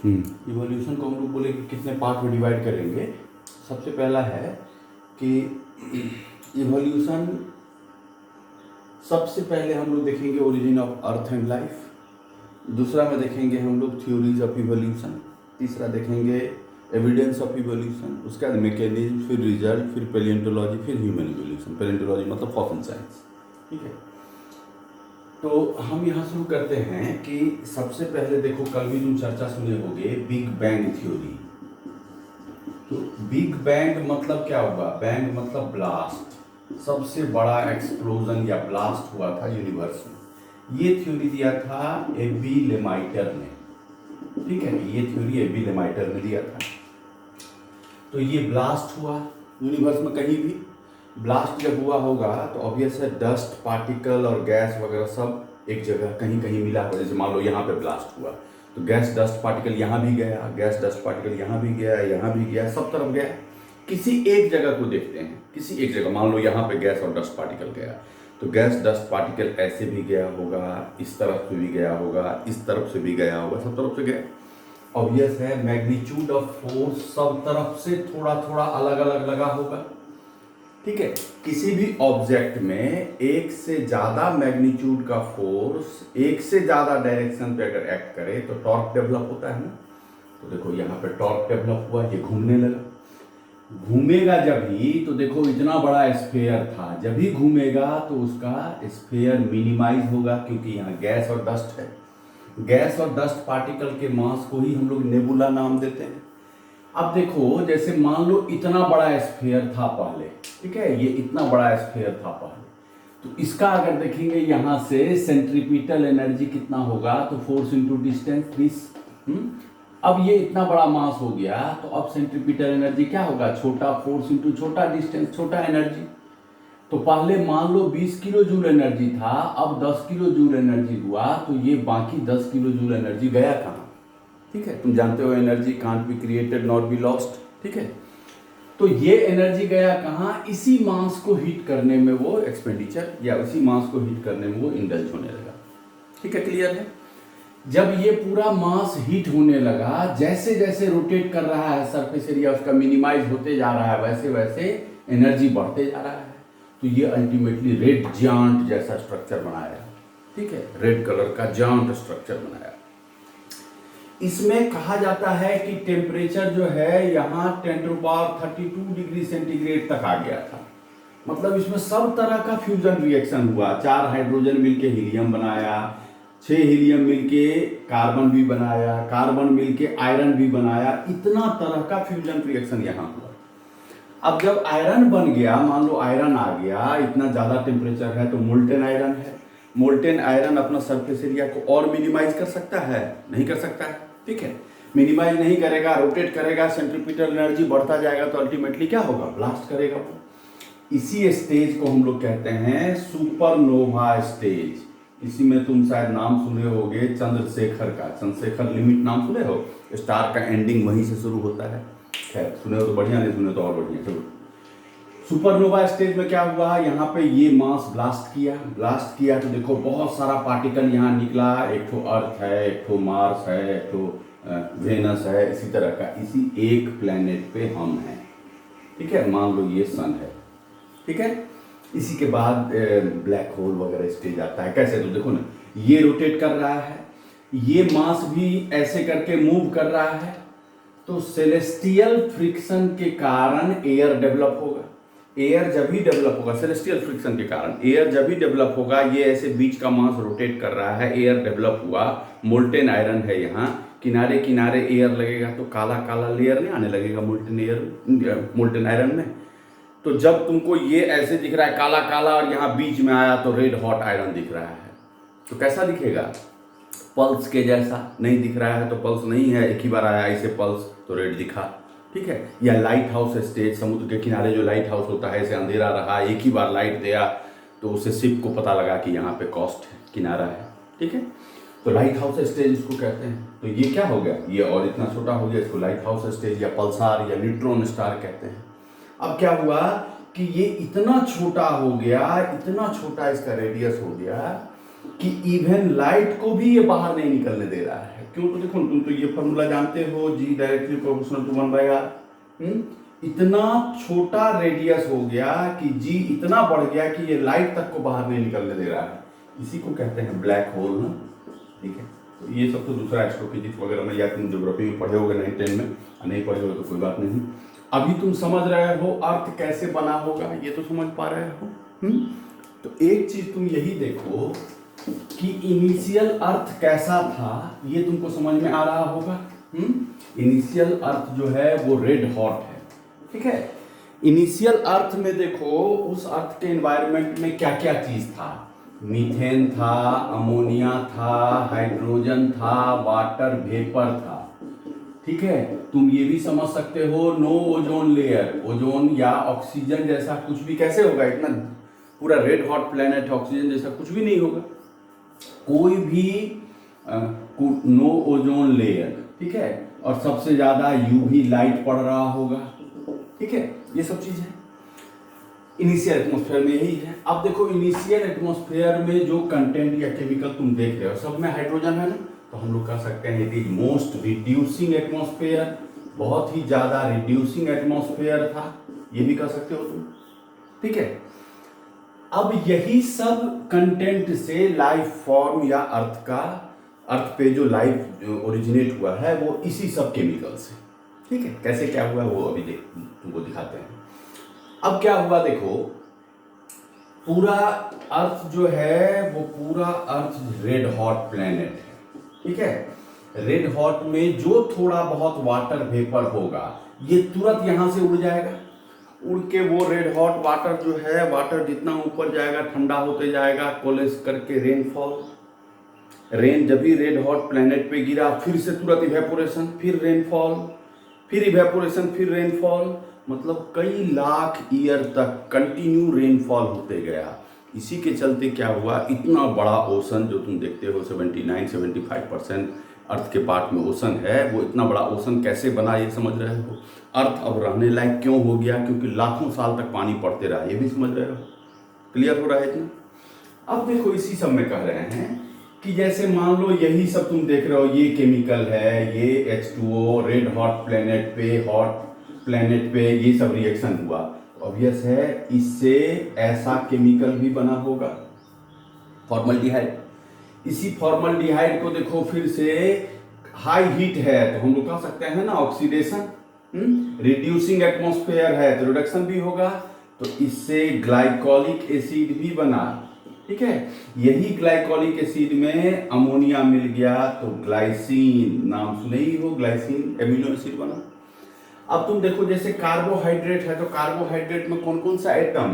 Evolution को हम लोग बोले कि कितने पार्ट में डिवाइड करेंगे। सबसे पहला है कि इवोल्यूशन, सबसे पहले हम लोग देखेंगे origin of earth and life. दूसरा में देखेंगे हम लोग थ्योरीज ऑफ इवोल्यूशन। तीसरा देखेंगे एविडेंस ऑफ इवोल्यूशन। उसके बाद मैकेनिज्म, फिर रिजल्ट, फिर पेलियोंटोलॉजी, फिर ह्यूमन इवोल्यूशन। पेलियोंटोलॉजी मतलब फॉसिल साइंस। ठीक है, तो हम यहाँ शुरू करते हैं कि सबसे पहले देखो, कल भी तुम चर्चा सुने होगे बिग बैंग थ्योरी। तो बिग बैंग मतलब क्या हुआ? बैंग मतलब ब्लास्ट, सबसे बड़ा एक्सप्लोजन या ब्लास्ट हुआ था यूनिवर्स में। ये थ्योरी दिया था एबी लेमाइटर ने। ठीक है, ये थ्योरी एबी लेमाइटर ने दिया था। तो ये ब्लास्ट हुआ यूनिवर्स में, कहीं भी ब्लास्ट जब हुआ होगा तो ऑब्वियस है डस्ट पार्टिकल और गैस वगैरह सब एक जगह कहीं कहीं मिला होगा। जैसे मान लो यहाँ पे ब्लास्ट हुआ तो गैस डस्ट पार्टिकल यहाँ भी गया, गैस डस्ट पार्टिकल यहाँ भी गया, यहाँ भी गया, सब तरफ गया। किसी एक जगह को देखते हैं, किसी एक जगह, मान लो यहाँ पे गैस और डस्ट पार्टिकल गया तो गैस डस्ट पार्टिकल ऐसे भी गया होगा, इस तरफ से भी गया होगा, इस तरफ से भी गया होगा, सब तरफ से गया। ऑब्वियस है मैग्नीट्यूड ऑफ फोर्स सब तरफ से थोड़ा थोड़ा अलग अलग लगा होगा। ठीक है, किसी भी ऑब्जेक्ट में एक से ज्यादा मैग्नीट्यूड का फोर्स एक से ज्यादा डायरेक्शन पे अगर एक्ट करे तो टॉर्क डेवलप होता है ना। तो देखो यहाँ पे टॉर्क डेवलप हुआ, ये घूमने लगा। घूमेगा जब ही, तो देखो इतना बड़ा स्फीयर था, जब ही घूमेगा तो उसका स्फीयर मिनिमाइज होगा, क्योंकि यहाँ गैस और डस्ट है। गैस और डस्ट पार्टिकल के मास को ही हम लोग नेबुला नाम देते हैं। अब देखो, जैसे मान लो इतना बड़ा स्फीयर था पहले, ठीक है, ये इतना बड़ा स्फीयर था पहले, तो इसका अगर देखेंगे यहाँ से सेंट्रीपिटल एनर्जी कितना होगा, तो फोर्स इंटू डिस्टेंस 20। अब ये इतना बड़ा मास हो गया तो अब सेंट्रीपिटल एनर्जी क्या होगा? छोटा फोर्स इंटू छोटा डिस्टेंस, छोटा एनर्जी। तो पहले मान लो 20 किलो जूल एनर्जी था, अब 10 किलो जूल एनर्जी हुआ, तो ये बाकी 10 किलो जूल एनर्जी गया कहाँ? ठीक है, तुम जानते हो energy can't be created not be lost. ठीक है, तो ये एनर्जी गया कहाँ? इसी मास को हीट करने में वो एक्सपेंडिचर, या इसी मास को हीट करने में वो इंडल्ज होने लगा। ठीक है, क्लियर है? जब ये पूरा मास हीट होने लगा, जैसे जैसे रोटेट कर रहा है सरफेस एरिया उसका मिनिमाइज होते जा रहा है, वैसे वैसे एनर्जी बढ़ते जा रहा है। तो ये अल्टीमेटली रेड जायंट जैसा स्ट्रक्चर बनाया। ठीक है, रेड कलर का जायंट स्ट्रक्चर बनाया। इसमें कहा जाता है कि टेम्परेचर जो है यहाँ 10⁻32 डिग्री सेंटीग्रेड तक आ गया था। मतलब इसमें सब तरह का फ्यूजन रिएक्शन हुआ। 4 हाइड्रोजन मिलके हीलियम बनाया, 6 हीलियम मिलके कार्बन भी बनाया, कार्बन मिलके आयरन भी बनाया। इतना तरह का फ्यूजन रिएक्शन यहाँ हुआ। अब जब आयरन बन गया, मान लो आयरन आ गया, इतना ज़्यादा टेम्परेचर है तो मोल्टेन आयरन है। मोल्टेन आयरन अपना सरफेस एरिया को और मिनिमाइज कर सकता है? नहीं कर सकता है। ठीक है, मिनिमाइज नहीं करेगा, रोटेट करेगा, सेंट्रीपिटल एनर्जी बढ़ता जाएगा, तो अल्टीमेटली क्या होगा? ब्लास्ट करेगा वो। इसी स्टेज को हम लोग कहते हैं सुपरनोवा स्टेज। इसी में तुम शायद नाम सुने होगे चंद्रशेखर का, चंद्रशेखर लिमिट नाम सुने हो? स्टार का एंडिंग वहीं से शुरू होता है। खैर, सुने हो तो बढ़िया, नहीं सुने तो और बढ़िया। चलो, सुपरनोवा स्टेज में क्या हुआ? यहाँ पे ये मास ब्लास्ट किया तो देखो बहुत सारा पार्टिकल यहाँ निकला। एक तो अर्थ है, एक तो मार्स है, एक तो वेनस है, इसी तरह का। इसी एक प्लेनेट पे हम हैं। ठीक है, मान लो ये सन है। ठीक है, इसी के बाद ब्लैक होल वगैरह स्टेज आता है। कैसे? तो देखो ना, ये रोटेट कर रहा है, ये मास भी ऐसे करके मूव कर रहा है, तो सेलेस्टियल फ्रिक्शन के कारण एयर डेवलप होगा। एयर जब भी डेवलप होगा, सेलेस्टियल फ्रिक्शन के कारण एयर जब भी डेवलप होगा, ये ऐसे बीच का मास रोटेट कर रहा है, एयर डेवलप हुआ, मोल्टेन आयरन है यहाँ, किनारे किनारे एयर लगेगा तो काला काला लेयर नहीं आने लगेगा मोल्टेन आयरन में। तो जब तुमको ये ऐसे दिख रहा है काला काला और यहाँ बीच में आया तो रेड हॉट आयरन दिख रहा है, तो कैसा दिखेगा? पल्स के जैसा। नहीं दिख रहा है तो पल्स नहीं है, एक ही बार आया ऐसे पल्स तो रेड दिखा। ठीक है, या लाइट हाउस स्टेज, समुद्र के किनारे जो लाइट हाउस होता है, ऐसे अंधेरा रहा, एक ही बार लाइट दिया तो उससे शिप को पता लगा कि यहाँ पे कोस्ट है, किनारा है। ठीक है, तो लाइट हाउस स्टेज इसको कहते हैं। तो ये क्या हो गया? ये और इतना छोटा हो गया, इसको लाइट हाउस स्टेज या पल्सार या न्यूट्रॉन स्टार कहते हैं। अब क्या हुआ कि ये इतना छोटा हो गया, इतना छोटा इसका रेडियस हो गया कि इवन लाइट को भी ये बाहर नहीं निकलने दे रहा है। क्यों? तो देखो तुम तो ये फॉर्मूला जानते हो, G directly proportional to 1/r। इतना छोटा रेडियस हो गया कि G इतना बढ़ गया कि ये लाइट तक को बाहर नहीं निकलने दे रहा है। इसी को कहते हैं ब्लैक होल ना, ठीक है। तो ये सब तो दूसरा एस्ट्रोफिजिक्स वगैरह में या तुम ज्योग्राफी में पढ़े होगे 9, 10 में, नहीं पढ़े हो तो कोई बात नहीं। अभी तुम समझ रहे हो अर्थ कैसे बना होगा, ये तो समझ पा रहे हो। तो एक चीज तुम यही देखो कि इनिशियल अर्थ कैसा था, ये तुमको समझ में आ रहा होगा। इनिशियल अर्थ जो है वो रेड हॉट है, ठीक है। इनिशियल अर्थ में देखो उस अर्थ के एनवायरनमेंट में क्या क्या चीज था। मीथेन था, अमोनिया था, हाइड्रोजन था, वाटर वेपर था, ठीक है। तुम ये भी समझ सकते हो नो ओजोन लेयर, ओजोन या ऑक्सीजन जैसा कुछ भी कैसे होगा, इतना पूरा रेड हॉट प्लेनेट ऑक्सीजन जैसा कुछ भी नहीं होगा, कोई भी नो ओजोन लेयर, ठीक है। और सबसे ज्यादा यूवी लाइट पड़ रहा होगा, ठीक है। ये सब चीज है इनिशियल एटमॉस्फेयर में, यही है। अब देखो इनिशियल एटमॉस्फेयर में जो कंटेंट या केमिकल तुम देख रहे हो सब में हाइड्रोजन है ना, तो हम लोग कह सकते हैं it is most reducing atmosphere, बहुत ही ज्यादा रिड्यूसिंग एटमॉस्फेयर था, ये भी कह सकते हो तुम, ठीक है। अब यही सब कंटेंट से लाइफ फॉर्म या अर्थ पे जो लाइफ ओरिजिनेट हुआ है वो इसी सब केमिकल से, ठीक है। कैसे क्या हुआ वो अभी तुमको दिखाते हैं। अब क्या हुआ देखो, पूरा अर्थ जो है वो पूरा अर्थ रेड हॉट प्लेनेट है, ठीक है। रेड हॉट में जो थोड़ा बहुत वाटर वेपर होगा ये तुरंत यहां से उड़ जाएगा, उड़ के वो रेड हॉट वाटर जो है, वाटर जितना ऊपर जाएगा ठंडा होते जाएगा, कोलेस करके रेनफॉल, रेन जब भी रेड हॉट प्लेनेट पे गिरा फिर से तुरंत इवेपोरेशन, फिर रेनफॉल, फिर इवेपोरेशन, फिर रेनफॉल, मतलब कई लाख ईयर तक कंटिन्यू रेनफॉल होते गया। इसी के चलते क्या हुआ, इतना बड़ा ओशन जो तुम देखते हो 79-75% अर्थ के पार्ट में ओशन है, वो इतना बड़ा ओशन कैसे बना ये समझ रहे हो। अर्थ अब रहने लायक क्यों हो गया, क्योंकि लाखों साल तक पानी पड़ते रहा, ये भी समझ रहे हो। क्लियर हो रहा है इतना। अब देखो इसी सब में कह रहे हैं कि जैसे मान लो यही सब तुम देख रहे हो, ये केमिकल है, ये H2O रेड हॉट प्लेनेट पे ये सब रिएक्शन हुआ, ऑब्वियस है इससे ऐसा केमिकल भी बना होगा, फॉर्मल्डिहाइड। इसी फॉर्मल्डिहाइड को देखो फिर से हाई हीट है तो हम लोग कह सकते हैं ना ऑक्सीडेशन, रिड्यूसिंग एटमॉस्फेयर है तो रिडक्शन भी होगा, तो इससे ग्लाइकोलिक एसिड भी बना, ठीक है। यही ग्लाइकोलिक एसिड में अमोनिया मिल गया तो ग्लाइसिन, नाम सुने ही हो, ग्लाइसिन एमिनो एसिड बना। अब तुम देखो जैसे कार्बोहाइड्रेट है तो कार्बोहाइड्रेट में कौन कौन सा एटम,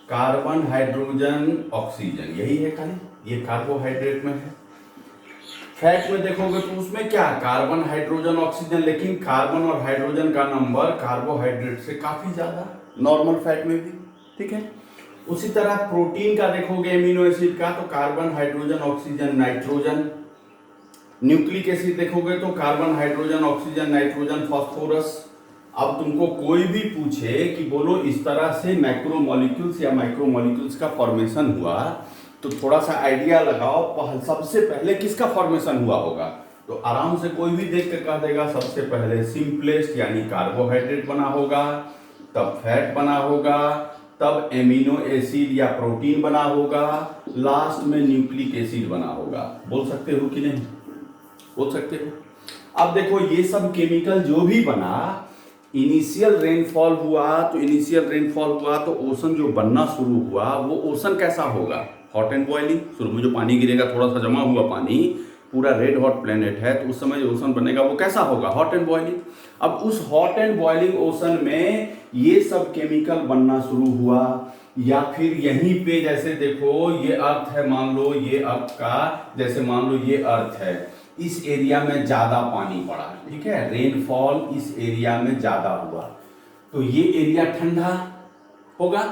कार्बन, हाइड्रोजन, ऑक्सीजन, यही है खाली, ये कार्बोहाइड्रेट में है। फैट में देखोगे तो उसमें क्या, कार्बन, हाइड्रोजन, ऑक्सीजन, लेकिन कार्बन और हाइड्रोजन का नंबर कार्बोहाइड्रेट से काफी ज्यादा, नॉर्मल फैट में भी, ठीक है। उसी तरह प्रोटीन का देखोगे एमिनो एसिड का तो carbon, hydrogen, oxygen, nitrogen. Nucleic acid देखोगे तो carbon, hydrogen, oxygen, nitrogen, phosphorus. अब तुमको कोई भी पूछे कि बोलो इस तरह से मैक्रोमोलिक्यूल्स या माइक्रोमोलिक्यूल्स का फॉर्मेशन हुआ, तो थोड़ा सा आइडिया लगाओ सबसे पहले किसका फॉर्मेशन हुआ होगा, तो आराम से कोई भी देख कर कह देगा सबसे पहले सिंपलेस्ट यानी कार्बोहाइड्रेट बना होगा, तब फैट बना होगा, तब एमिनो एसिड या प्रोटीन बना होगा, लास्ट में न्यूक्लिक एसिड बना होगा। बोल सकते हो कि नहीं, बोल सकते हो। अब देखो ये सब केमिकल जो भी बना, इनिशियल रेनफॉल हुआ तो ओशन जो बनना शुरू हुआ वो ओशन कैसा होगा, हॉट एंड बॉइलिंग। शुरू में जो पानी गिरेगा थोड़ा सा जमा हुआ पानी, पूरा रेड हॉट प्लेनेट है तो उस समय जो ओशन बनेगा वो कैसा होगा, हॉट एंड बॉइलिंग। अब उस हॉट एंड बॉइलिंग ओशन में ये सब केमिकल बनना शुरू हुआ, या फिर यहीं पे जैसे देखो ये अर्थ है, मान लो ये अर्थ का, जैसे मान लो ये अर्थ है, इस एरिया में ज्यादा पानी पड़ा, ठीक है, रेनफॉल इस एरिया में ज्यादा हुआ तो ये एरिया ठंडा होगा,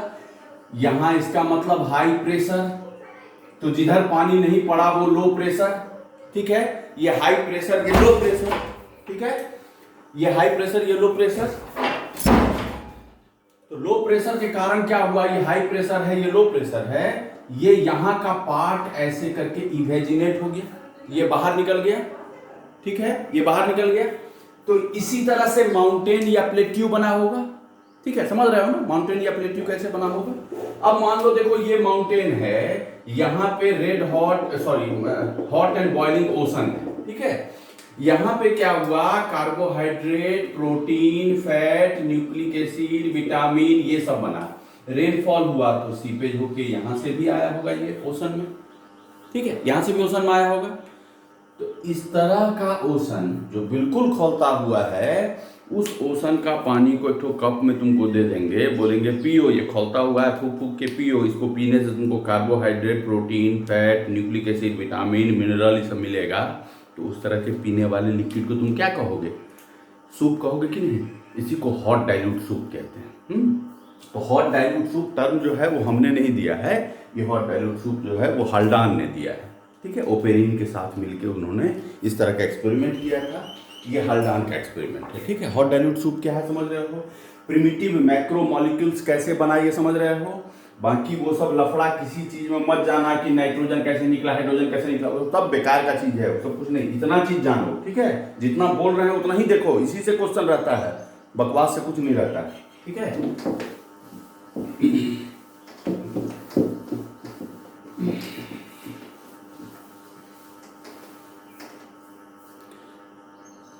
यहां इसका मतलब हाई प्रेशर, तो जिधर पानी नहीं पड़ा वो लो प्रेशर, ठीक है। ये हाई प्रेशर ये लो प्रेशर, ठीक है, ये हाई प्रेशर ये लो प्रेशर, तो लो प्रेशर के कारण क्या हुआ, ये हाई प्रेशर है ये लो प्रेशर है, ये यहां का पार्ट ऐसे करके इवेजिनेट हो गया, ये बाहर निकल गया, ठीक है, ये बाहर निकल गया। तो इसी तरह से माउंटेन या प्लेट्यू बना होगा, ठीक है, समझ रहे हो ना, माउंटेन या प्लेट्यू कैसे बना होगा। अब मान लो देखो ये माउंटेन है, यहाँ पे हॉट एंड बॉइलिंग ओशन है, ठीक है। यहाँ पे क्या हुआ, carbohydrate, protein, fat, nucleic acid, vitamin, ये सब बना। रेनफॉल हुआ तो सीपेज होके यहाँ से भी आया होगा ये ओशन में, ठीक है, यहाँ से भी ओशन में आया होगा। तो इस तरह का ओशन जो बिल्कुल खौलता हुआ है, उस ओशन का पानी को एक कप में तुमको दे देंगे, बोलेंगे पियो, ये खौलता हुआ है, फूक फूक के पियो, इसको पीने से तुमको carbohydrate, protein, fat, nucleic acid, vitamin, mineral, ये सब मिलेगा। तो उस तरह के पीने वाले लिक्विड को तुम क्या कहोगे, सूप कहोगे कि नहीं। इसी को हॉट डाइल्यूट सूप कहते हैं। तो हॉट डाइल्यूट सूप टर्म जो है वो हमने नहीं दिया है, ये हॉट डाइल्यूट सूप जो है वो हल्डान ने दिया है, ठीक है। ओपेरिन के साथ मिलकर उन्होंने इस तरह का एक्सपेरिमेंट किया था, ये हल्डान का एक्सपेरिमेंट है, ठीक है। हॉट डाइल्यूट सूप क्या है समझ रहे हो, प्रिमिटिव मैक्रो मॉलिक्यूल्स कैसे बना ये समझ रहे हो। बाकी वो सब लफड़ा किसी चीज में मत जाना कि नाइट्रोजन कैसे निकला, हाइड्रोजन कैसे निकला, वो सब बेकार का चीज है, वो सब कुछ नहीं। इतना चीज जानो, ठीक है, जितना बोल रहे हैं उतना ही देखो, इसी से क्वेश्चन रहता है, बकवास से कुछ नहीं रहता है, ठीक है।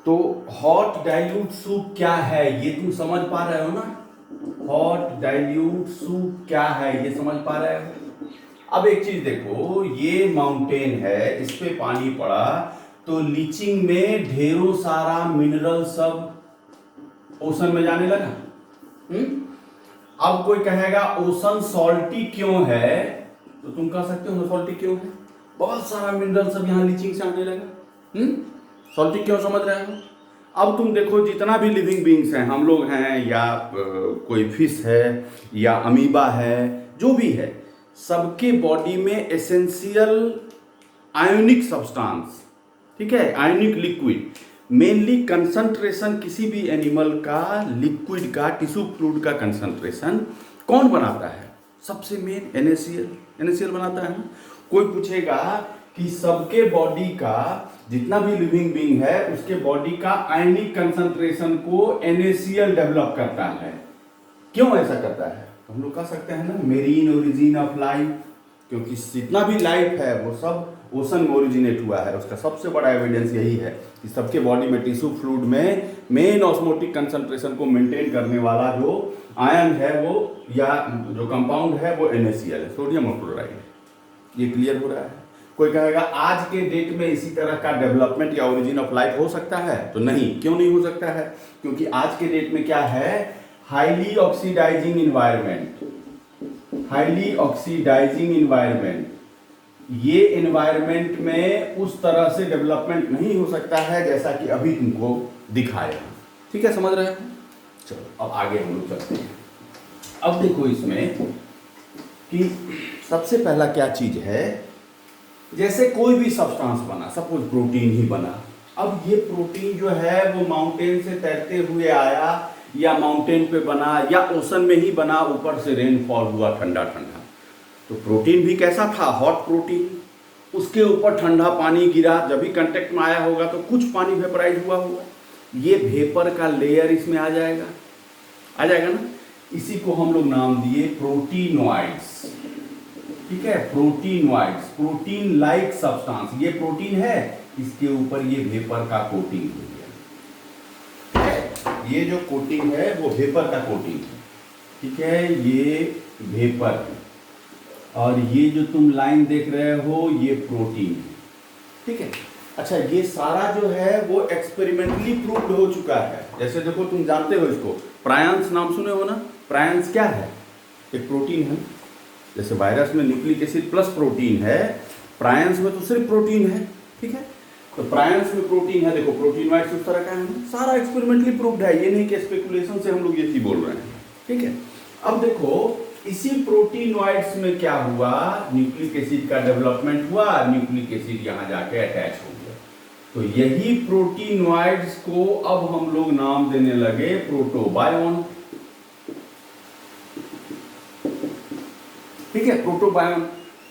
तो हॉट डाइल्यूट सूप क्या है ये तुम समझ पा रहे हो ना, हॉट डाइल्यूट सूप क्या है ये समझ पा रहे हो। अब एक चीज देखो, ये माउंटेन है, इस पे पानी पड़ा तो लीचिंग में ढेरों सारा मिनरल सब ओशन में जाने लगा। अब कोई कहेगा ओशन सॉल्टी क्यों है, तो तुम कह सकते हो सॉल्टी क्यों है, बहुत सारा मिनरल सब यहाँ लीचिंग से आने लगा। सॉल्टी क्यों समझ रहे हो। अब तुम देखो जितना भी लिविंग बींग्स हैं, हम लोग हैं या कोई फिश है या अमीबा है, जो भी है, सबके बॉडी में एसेंशियल आयोनिक सब्सटेंस, ठीक है, आयोनिक लिक्विड, मेनली कंसंट्रेशन किसी भी एनिमल का लिक्विड का, टिश्यू फ्लूइड का कंसंट्रेशन कौन बनाता है, सबसे मेन NaCl बनाता है ना। कोई पूछेगा कि सबके बॉडी का जितना भी लिविंग बीइंग है उसके बॉडी का आयनिक कंसंट्रेशन को NaCl डेवलप करता है, क्यों ऐसा करता है, तो हम लोग कह सकते हैं ना मेरीन ओरिजिन ऑफ लाइफ, क्योंकि जितना भी लाइफ है वो सब ओशन में ओरिजिनेट हुआ है। उसका सबसे बड़ा एविडेंस यही है कि सबके बॉडी में टिश्यू फ्लूइड में मेन ऑस्मोटिक कंसंट्रेशन को मेंटेन करने वाला जो आयन है वो या जो कंपाउंड है वो NaCl है, सोडियम ऑक्लोराइड। ये क्लियर हो रहा है। कोई कहेगा आज के डेट में इसी तरह का डेवलपमेंट या ओरिजिन ऑफ लाइफ हो सकता है, तो नहीं, क्यों नहीं हो सकता है, क्योंकि आज के डेट में क्या है, highly oxidising environment, highly oxidising environment, ये इन्वायरमेंट में उस तरह से डेवलपमेंट नहीं हो सकता है जैसा कि अभी तुमको दिखाया, ठीक है, समझ रहे हो। चलो अब आगे हम लोग चलते हैं। अब देखो इसमें कि सबसे पहला क्या चीज है, जैसे कोई भी सब्सटेंस बना, सपोज प्रोटीन ही बना, अब ये प्रोटीन जो है वो माउंटेन से तैरते हुए आया या माउंटेन पे बना या ओशन में ही बना, ऊपर से रेनफॉल हुआ ठंडा ठंडा, तो प्रोटीन भी कैसा था, हॉट प्रोटीन, उसके ऊपर ठंडा पानी गिरा, जब भी कांटेक्ट में आया होगा तो कुछ पानी वेपराइज हुआ होगा, ये वेपर का लेयर इसमें आ जाएगा ना। इसी को हम लोग नाम दिए प्रोटीनोइड्स, ठीक है, प्रोटीनोइड्स, प्रोटीन लाइक सब्सटेंस, ये प्रोटीन है, इसके ऊपर ये वेपर का कोटिंग हो गया, ये जो कोटिंग है वो वेपर का कोटिंग है, ठीक है, ये वेपर, और ये जो तुम लाइन देख रहे हो ये प्रोटीन है, ठीक है। अच्छा, ये सारा जो है वो एक्सपेरिमेंटली प्रूव्ड हो चुका है। जैसे देखो तुम जानते हो इसको, प्रायंस नाम सुने हो ना, प्रायंस क्या है, एक प्रोटीन है, जैसे वायरस में न्यूक्लिक एसिड प्लस प्रोटीन है, प्रायंस में तो सिर्फ प्रोटीन है, ठीक है, तो प्रायंस में प्रोटीन है, देखो प्रोटीनोइड्स उस तरह का है, सारा एक्सपेरिमेंटली प्रूव्ड है, ये नहीं कि स्पेकुलेशन से हम लोग ये चीज बोल रहे हैं, ठीक है। अब देखो इसी प्रोटीनोइड्स में क्या हुआ, न्यूक्लिक एसिड का डेवलपमेंट हुआ, न्यूक्लिक एसिड यहाँ जाके अटैच हो गया, तो यही प्रोटीनोइड्स को अब हम लोग नाम देने लगे प्रोटोबायोन, ठीक है, प्रोटोबायोन,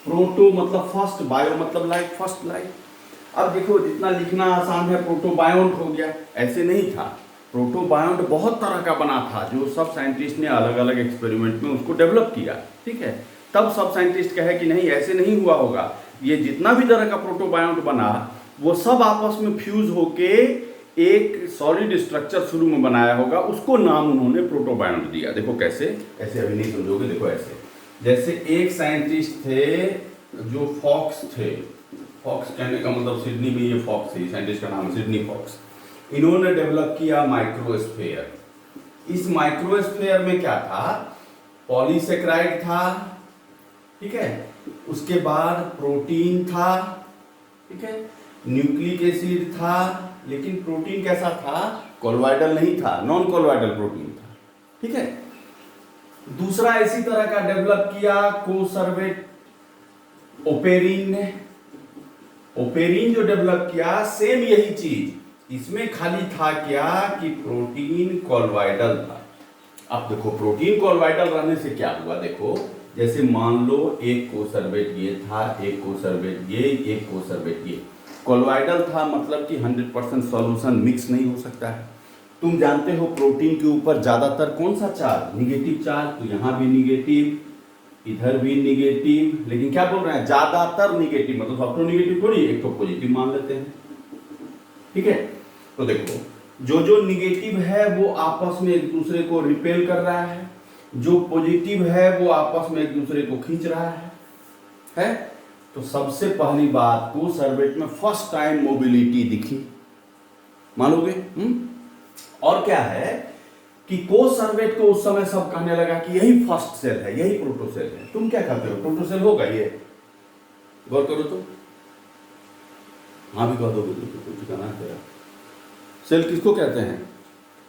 प्रोटो मतलब फर्स्ट, बायो मतलब लाइफ, फर्स्ट लाइफ। अब देखो जितना लिखना आसान है, प्रोटोबायोंट हो गया, ऐसे नहीं था। प्रोटोबायोंट बहुत तरह का बना था, जो सब साइंटिस्ट ने अलग अलग एक्सपेरिमेंट में उसको डेवलप किया, ठीक है। तब सब साइंटिस्ट कहे कि नहीं ऐसे नहीं हुआ होगा, ये जितना भी तरह का प्रोटोबायोंट बना वो सब आपस में फ्यूज होके एक सॉलिड स्ट्रक्चर शुरू में बनाया होगा, उसको नाम उन्होंने प्रोटोबायोंट दिया। देखो कैसे, ऐसे अभी नहीं समझोगे, देखो ऐसे, जैसे एक साइंटिस्ट थे जो फॉक्स थे, फॉक्स कहने का मतलब सिडनी में ये फॉक्स है, साइंटिस्ट का नाम है सिडनी फॉक्स। इन्होंने डेवलप किया माइक्रोस्फेयर। इस माइक्रोस्फेयर में क्या था, पॉलीसेक्राइड था, ठीक है, उसके बाद प्रोटीन था, ठीक है, न्यूक्लिक एसिड था, लेकिन प्रोटीन कैसा था, कोलोइडल नहीं था, नॉन कोलोइडल प्रोटीन था, ठीक है। दूसरा इसी तरह का डेवलप किया कोसर्वेट ओपेरिन ने। ओपेरिन जो डेवलप किया, सेम यही चीज, इसमें खाली था क्या कि प्रोटीन कोलोइडल था। अब देखो प्रोटीन कोलोइडल रहने से क्या हुआ, देखो जैसे मान लो एक कोसर्वेट ये था, एक कोसर्वेट ये, एक कोसर्वेट ये, कोलोइडल था, मतलब कि 100% सॉल्यूशन मिक्स नहीं हो सकता है। तुम जानते हो प्रोटीन के ऊपर ज्यादातर कौन सा चार्ज, निगेटिव चार्ज, तो यहाँ भी निगेटिव, इधर भी निगेटिव, लेकिन क्या बोल रहे हैं, ज्यादातर निगेटिव, मतलब सब तो निगेटिव थोड़ी, एक तो पॉजिटिव मान लेते हैं, ठीक है। तो देखो जो निगेटिव है वो आपस में एक दूसरे को रिपेल कर रहा है, जो पॉजिटिव है वो आपस में एक दूसरे को खींच रहा है? तो सबसे पहली बात कोसर्वेट में फर्स्ट टाइम मोबिलिटी दिखी, मानोगे? और क्या है कि कोसर्वेट को उस समय सब कहने लगा कि यही फर्स्ट सेल है, यही प्रोटोसेल है। तुम क्या कहते हो, प्रोटोसेल होगा ये? गौर करो तो, हाँ भी कह दोगे तो कुछ कहना है तेरा। सेल किसको कहते हैं?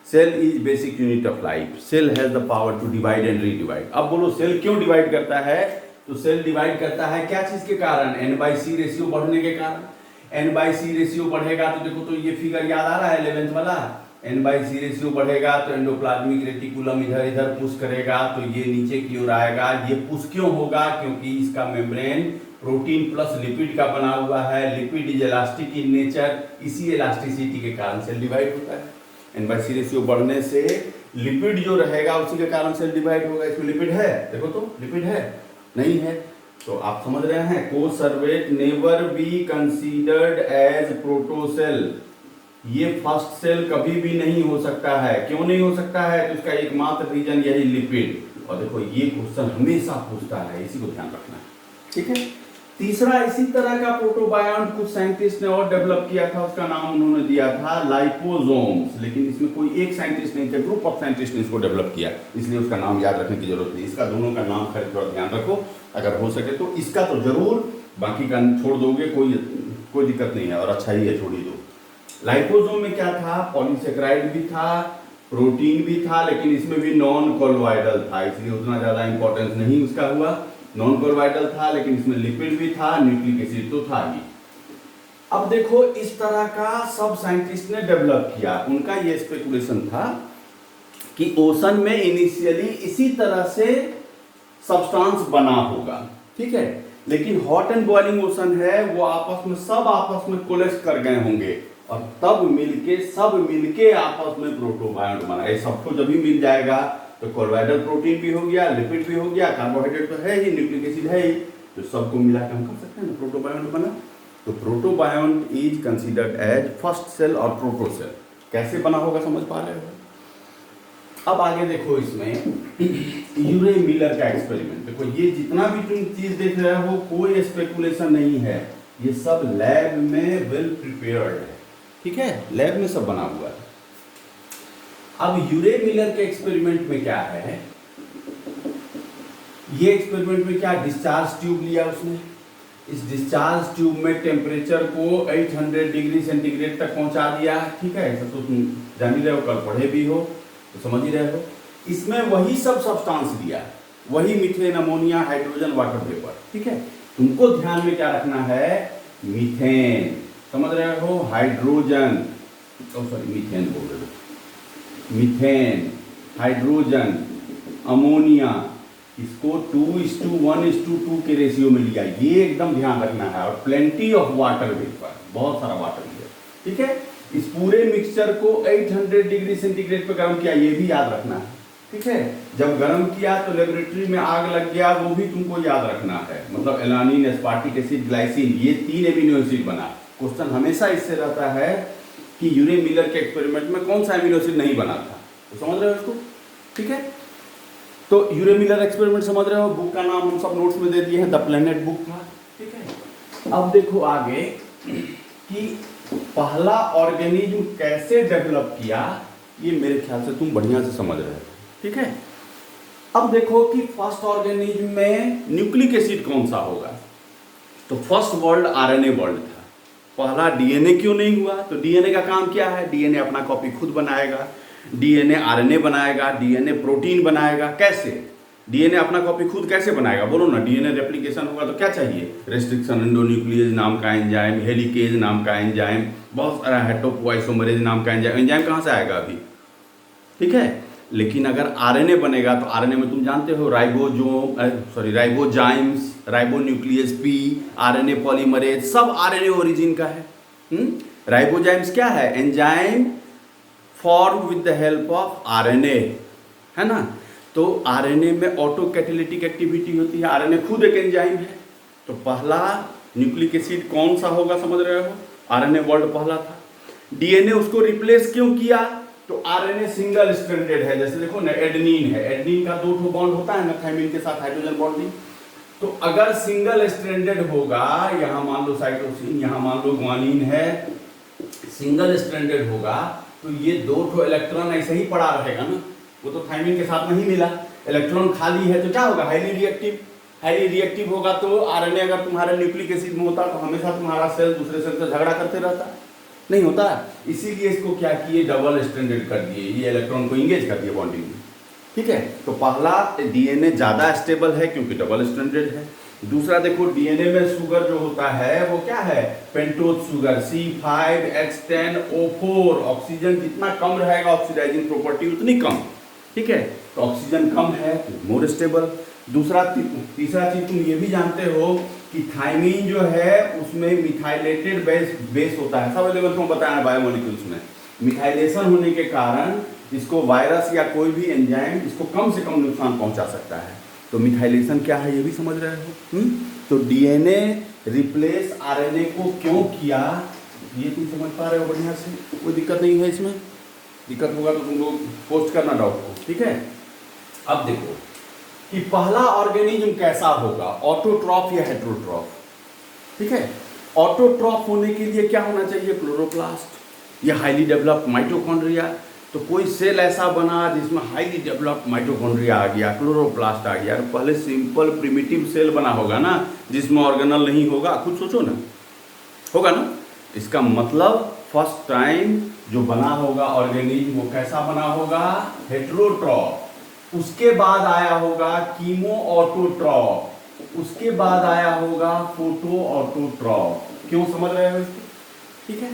Cell is basic unit of life, cell has the power to divide and redivide. अब बोलो सेल क्यों डिवाइड करता है? तो सेल डिवाइड करता है क्या चीज के कारण? N/C रेशियो बढ़ने के कारण। N/C रेशियो बढ़ेगा तो देखो, तो ये फिगर याद आ रहा है 11th वाला, N/C रेशियो बढ़ेगा तो एंडोप्लाज्मिक रेटिकुलम इधर इधर पुश करेगा, तो ये नीचे की ओर आएगा। ये पुश क्यों होगा? क्योंकि इसका मेम्ब्रेन प्रोटीन प्लस लिपिड का बना हुआ है, lipid is elastic in nature, इसी इलास्टिसिटी के कारण सेल डिवाइड होता है। N/C रेशियो बढ़ने से लिपिड जो रहेगा उसी के कारण सेल डिवाइड होगा। इसमें लिपिड है, देखो तो लिपिड है, नहीं है, तो आप समझ रहे हैं कोसर्वेट नेवर बी कंसीडर्ड एज प्रोटोसेल, ये फर्स्ट सेल कभी भी नहीं हो सकता है। क्यों नहीं हो सकता है? तो इसका एकमात्र रीजन यही लिपिड। और देखो ये क्वेश्चन हमेशा पूछता है, इसी को ध्यान रखना है, ठीक है। तीसरा इसी तरह का प्रोटोबायोंट कुछ साइंटिस्ट ने और डेवलप किया था, उसका नाम उन्होंने दिया था लाइपोसोम्स, लेकिन इसमें कोई एक साइंटिस्ट नहीं थे, ग्रुप ऑफ साइंटिस्ट ने इसको डेवलप किया, इसलिए उसका नाम याद रखने की जरूरत नहीं। इसका दोनों का नाम खैर थोड़ा ध्यान रखो, अगर हो सके तो इसका तो जरूर, बाकी का छोड़ दोगे कोई दिक्कत नहीं है, और अच्छा ही है, छोड़ ही दो। लाइपोसोम में क्या था? पॉलीसेक्राइड भी था, प्रोटीन भी था, लेकिन इसमें भी नॉन कोलोइडल था, इसलिए उतना ज्यादा इंपॉर्टेंस नहीं उसका हुआ। नॉन कोलोइडल था, लेकिन इसमें लिपिड भी था, न्यूक्लिक एसिड तो था ही। अब देखो इस तरह का सब साइंटिस्ट ने डेवलप किया। उनका ये स्पेकुलेशन था कि ओशन में इनिशियली इसी तरह से सब्सटेंस बना होगा, ठीक है, लेकिन हॉट एंड बॉइलिंग ओशन है, वो सब आपस में कोलेप्स कर गए होंगे, और तब मिलके आपस में प्रोटोबायोंट बना। ये सबको जब भी मिल जाएगा तो कोलोइडल प्रोटीन भी हो गया, लिपिड भी हो गया, कार्बोहाइड्रेट तो है ही, न्यूक्लिक एसिड है ही, तो सबको मिला के हम कर सकते हैं ना, प्रोटोबायोंट बना। तो protobiont is considered as first cell और प्रोटोसेल। कैसे बना होगा समझ पा रहे हो? अब आगे देखो इसमें यूरे मिलर का एक्सपेरिमेंट। देखो ये जितना भी तुम चीज देख रहे हो कोई स्पेकुलेशन नहीं है, ये सब लैब में वेल प्रिपेयर्ड है, ठीक है, लैब में सब बना हुआ है। अब यूरे मिलर के एक्सपेरिमेंट में क्या है, ये एक्सपेरिमेंट में क्या, डिस्चार्ज ट्यूब लिया उसने, इस डिस्चार्ज ट्यूब में टेम्परेचर को 800 डिग्री सेंटीग्रेड तक पहुंचा दिया, ठीक है, ऐसा तो तुम जान ही रहे हो, कल पढ़े भी हो तो समझ ही रहे हो। इसमें वही सब सब्सटेंस दिया, वही methane, ammonia, hydrogen, water vapour, ठीक है। तुमको ध्यान में क्या रखना है, मीथेन, समझ रहे हो, हाइड्रोजन, सॉरी मीथेन बोल रहे हो, मीथेन, हाइड्रोजन, अमोनिया, इसको 2:1:2 के रेशियो में लिया, ये एकदम ध्यान रखना है। और प्लेंटी ऑफ वाटर वेपर, बहुत सारा वाटर लिया, ठीक है। इस पूरे मिक्सचर को 800 डिग्री सेंटीग्रेड पे गर्म किया, ये भी याद रखना है, ठीक है। जब गर्म किया तो लेबोरेटरी में आग लग गया, वो भी तुमको याद रखना है। मतलब एलानिन, एस्पार्टिक एसिड, ग्लाइसिन, ये 3 एमिनो एसिड बना। क्वेश्चन हमेशा इससे रहता है कि यूरे मिलर के एक्सपेरिमेंट में कौन सा एमिनो एसिड नहीं बना था, तो समझ रहे हो इसको, ठीक है। तो यूरे मिलर एक्सपेरिमेंट समझ रहे हो, बुक का नाम हम सब नोट्स में दे दिए हैं, द प्लेनेट बुक का, ठीक है। अब देखो आगे कि पहला ऑर्गेनिज्म कैसे डेवलप किया, ये मेरे ख्याल से तुम बढ़िया से समझ रहे हो, ठीक है। अब देखो कि फर्स्ट ऑर्गेनिज्म में न्यूक्लिक एसिड कौन सा होगा, तो फर्स्ट वर्ल्ड आरएनए वर्ल्ड था। पहला डीएनए क्यों नहीं हुआ, तो डीएनए का काम क्या है, डीएनए अपना कॉपी खुद बनाएगा, डीएनए आरएनए बनाएगा, डीएनए प्रोटीन बनाएगा। कैसे डीएनए अपना कॉपी खुद कैसे बनाएगा, बोलो ना। डीएनए रेप्लिकेशन होगा तो क्या चाहिए, रेस्ट्रिक्शन एंडोन्यूक्लियेज नाम का एंजाइम, हेलिकेज नाम का एंजाइम, बहुत सारा है, टोपोआइसोमरेज नाम का एंजाइम। एंजाइम कहाँ से आएगा अभी, ठीक है। लेकिन अगर आरएनए बनेगा तो आरएनए में तुम जानते हो ribozymes, ribonuclease P, RNA polymerase, सब आरएनए ओरिजिन का है। राइबोजाइम्स क्या है, enzyme form with the help of RNA, है ना। तो आरएनए में ऑटो कैटालिटिक एक्टिविटी होती है, आरएनए खुद एक एंजाइम है। तो पहला न्यूक्लिक एसिड कौन सा होगा, समझ रहे हो, आरएनए वर्ल्ड पहला था। डीएनए उसको रिप्लेस क्यों किया, तो आरएनए सिंगल स्ट्रैंडेड है। जैसे देखो ना, एडेनिन है, एडेनिन का 2 बॉन्ड होता है ना थायमिन के साथ, हाइड्रोजन बॉन्डिंग। तो अगर सिंगल स्ट्रैंडेड होगा, यहाँ मान लो साइटोसिन, यहाँ मान लो ग्वानिन है, सिंगल स्ट्रैंडेड होगा तो ये 2 इलेक्ट्रॉन ऐसे ही पड़ा रहेगा ना, वो तो थायमिन के साथ नहीं मिला, इलेक्ट्रॉन खाली है तो क्या होगा, हाईली रिएक्टिव। हाईली रिएक्टिव होगा तो आरएनए अगर तुम्हारा न्यूक्लिक एसिड में होता तो हमेशा तुम्हारा सेल दूसरे सेल से झगड़ा करते रहता, नहीं होता। इसीलिए इसको क्या किए, डबल स्ट्रैंडेड कर दिए, ये इलेक्ट्रॉन को इंगेज कर दिए बॉन्डिंग में, ठीक है। तो पहला डीएनए ज्यादा स्टेबल है क्योंकि डबल स्ट्रैंडेड है। दूसरा देखो, डीएनए में शुगर जो होता है वो क्या है, पेंटोज शुगर, C5H10O4। ऑक्सीजन जितना कम रहेगा ऑक्सीडाइजिंग प्रॉपर्टी उतनी कम, ठीक है। तो ऑक्सीजन कम है मोर स्टेबल। तीसरा चीज तुम ये भी जानते हो कि थायमीन जो है उसमें मिथाइलेटेड बेस होता है, सब लेवल को बताया बायोमोलिक्यूल्स में। मिथाइलेशन होने के कारण इसको वायरस या कोई भी एंजाइम इसको कम से कम नुकसान पहुंचा सकता है। तो मिथाइलेशन क्या है ये भी समझ रहे हो। तो डीएनए रिप्लेस आरएनए को क्यों किया, ये तुम समझ पा रहे हो बढ़िया से, कोई दिक्कत नहीं है इसमें। दिक्कत होगा तो तुम लोग पोस्ट करना डाउट को, ठीक है। अब देखो कि पहला ऑर्गेनिज्म कैसा होगा, ऑटोट्रॉफ या हेटेरोट्रॉफ, ठीक है। ऑटोट्रॉफ होने के लिए क्या होना चाहिए, क्लोरोप्लास्ट या हाईली डेवलप्ड माइटोकॉन्ड्रिया। तो कोई सेल ऐसा बना जिसमें हाईली डेवलप्ड माइटोकॉन्ड्रिया आ गया, क्लोरोप्लास्ट आ गया। पहले सिंपल प्रिमिटिव सेल बना होगा ना, जिसमें ऑर्गेनल नहीं होगा, खुद सोचो ना, होगा ना। इसका मतलब फर्स्ट टाइम जो बना होगा ऑर्गेनिज्म वो कैसा बना होगा, हेटेरोट्रॉफ। उसके बाद आया होगा कीमो ऑटोट्रॉफ, उसके बाद आया होगा फोटो ऑटोट्रॉफ। क्यों समझ रहे हो इसको, ठीक है।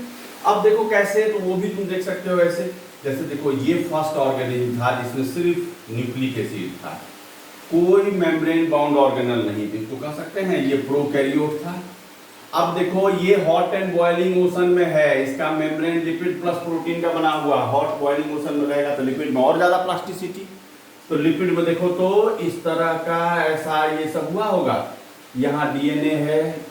अब देखो कैसे, तो वो भी तुम देख सकते हो ऐसे। जैसे देखो ये फर्स्ट ऑर्गेनिज्म था जिसमें सिर्फ न्यूक्लिक एसिड था, कोई मेम्ब्रेन बाउंड ऑर्गेनल नहीं थी, तो कह सकते हैं ये प्रोकैरियोट था। अब देखो ये हॉट एंड बॉइलिंग मोशन में है, इसका मेम्ब्रेन लिपिड प्लस प्रोटीन का बना हुआ। हॉट बॉइलिंग मोशन में रहेगा तो लिपिड में और ज्यादा प्लास्टिसिटी, तो लिपिड में देखो तो इस तरह का ऐसा ये सब हुआ होगा। यहाँ डीएनए है,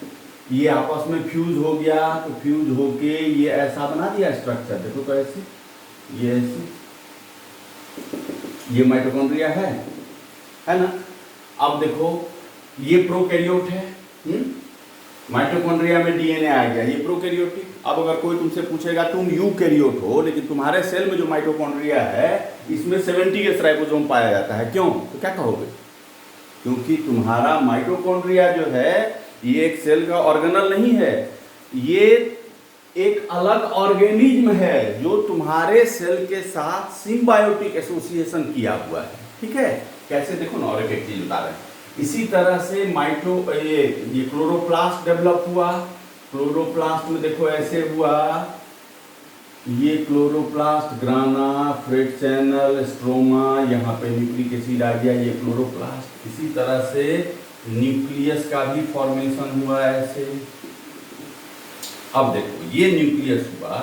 ये आपस में फ्यूज हो गया, तो फ्यूज होके ये ऐसा बना दिया स्ट्रक्चर, देखो तो ऐसे, ये ऐसे, ये माइटोकॉन्ड्रिया है ना। अब देखो ये प्रोकैरियोट है, माइटोकॉन्ड्रिया में डीएनए आ गया, ये प्रोकैरियोटिक। अब अगर कोई तुमसे पूछेगा तुम यूकैरियोट हो, लेकिन तुम्हारे सेल में जो माइटोकॉन्ड्रिया है इसमें 70S राइबोसोम पाया जाता है, क्यों, तो क्या कहोगे, क्योंकि तुम्हारा माइटोकॉन्ड्रिया जो है ये एक सेल का ऑर्गेनल नहीं है, ये एक अलग ऑर्गेनिज्म है जो तुम्हारे सेल के साथ सिम्बायोटिक एसोसिएशन किया हुआ है, ठीक है। कैसे देखो ना, और एक चीज बता रहे हैं। इसी तरह से ये क्लोरोप्लास्ट डेवलप हुआ। क्लोरोप्लास्ट में देखो ऐसे हुआ, ये क्लोरोप्लास्ट, ग्राना, फ्रेट चैनल, स्ट्रोमा, यहाँ पे न्यूक्लिक एसिड आ गया, ये क्लोरोप्लास्ट। इसी तरह से न्यूक्लियस का भी फॉर्मेशन हुआ ऐसे। अब देखो ये न्यूक्लियस हुआ,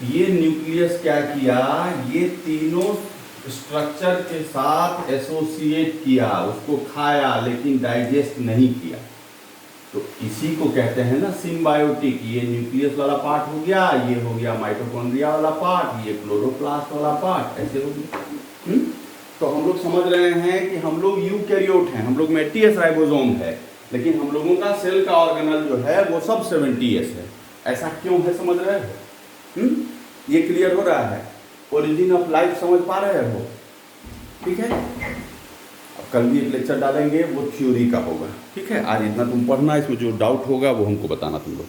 ये न्यूक्लियस क्या किया, ये तीनों स्ट्रक्चर के साथ एसोसिएट किया, उसको खाया लेकिन डाइजेस्ट नहीं किया। तो इसी को कहते हैं ना सिम्बायोटिक। ये न्यूक्लियस वाला पार्ट हो गया, ये हो गया माइटोकॉन्ड्रिया वाला पार्ट, ये क्लोरोप्लास्ट वाला पार्ट, ऐसे हो गया। तो हम लोग समझ रहे हैं कि हम लोग यूकैरियोट हैं, हम लोग में टीएस राइबोसोम है, लेकिन हम लोगों का सेल का ऑर्गेनल जो है वो सब 70s है। ऐसा क्यों है समझ रहे हो? ये क्लियर हो रहा है? ओरिजिन ऑफ लाइफ समझ पा रहे हो? ठीक है। अब कल भी एक लेक्चर डालेंगे, वो थ्योरी का होगा। ठीक है, आज इतना तुम पढ़ना, इसमें जो डाउट होगा वो हमको बताना तुम लोग।